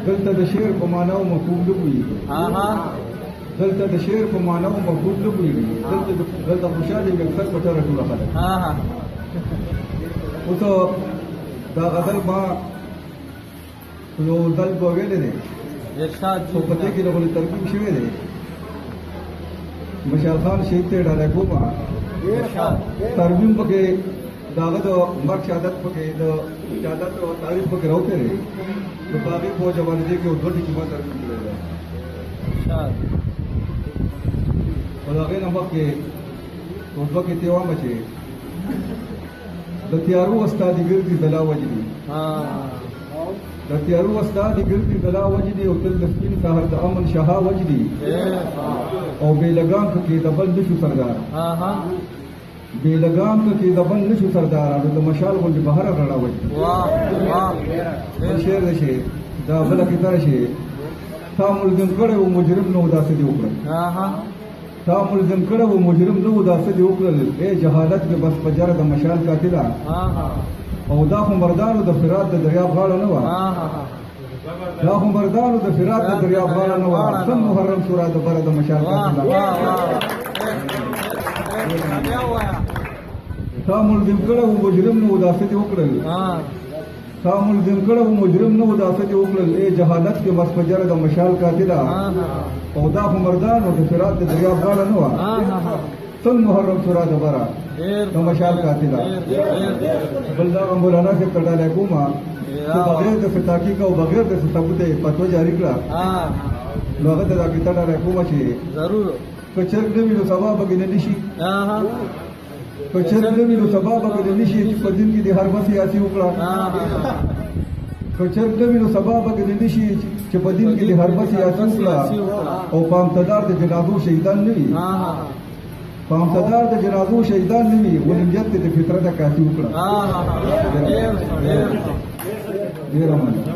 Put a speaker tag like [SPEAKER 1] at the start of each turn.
[SPEAKER 1] دلته د شعر په معنا او مفهوم نه پوهېږي دلته د شعر په معنا او مفهوم نه پوهېږي دلته خوشحالي وي اکثر په ټوله ټوله خلک اوس دا غزل ما یو دل به ویلی دی خو په دې کې د غلي ترکیب شوی دی مشال خان شهید ته ډالۍ کومه ترجم پکې د هغه د مرګ شهادت پکې د شهادت او تاریخ پکې راوتلی دی نو په هغې پوجا باندې دې کې یو دوه ټکي ما ترجم کړی دی او د هغې نه مخکې یو دوه کیسې وایم چې د تیارو استادي ګرځي بلا وجدي د تیارو استادي ګرځي بلا وجدي او تل د سپین سهار د امن شها وجدي او بې لګام کې د بل نشو سردار بې لګام کې د بل نشو سردار د مشال غوندې بهر رڼا وجدي شعر د شي دا بله کیسه شي تا ملزم کړی و مجرم نه و داسې دې وکړل تا ملزم کړی و مجرم نه و داسې دې وکړل ای جهالت کې بس په جره د مشال قاتله او دا خو مردانو د فرات د دریاب غاړه نه وه دا خو مردانو د فرات د دریاب غاړه نه وه سم محرم شورا د بره د مشال قاتله تا ملزم کړی و مجرم نه و داسې دې وکړل تا ملزم کړی و مجرم نه و داسې دې وکړل ای جهالت کې بس په جره د مشال قاتله او دا خو مردانو د فرات د دریاب غاړه نه وه سن محرم شورا د بره د مشال قاتله بل دا مولانا صاحب ته ډالۍ کومه چې بغیر د تحقیق او بغیر د ثبوت یې فتوا جاري کړه نو هغه ته دا کیسه ډالۍ کومه چې که چرګ نه وي نو سبا به نه نشي که چرګ نه وي نو سبا به نه نشي چې په دین کې د هر بس سیاسي وکړه که چرګ نه وي نو سبا به نه نشي چې په دین کې د هر بس سیاسي وکړه او په امتدار د جنازو شهیدان نه وي په امتدار د جنازو شهیدان نه وي ولنجت د فطرت کافي وکړه ډېره مننه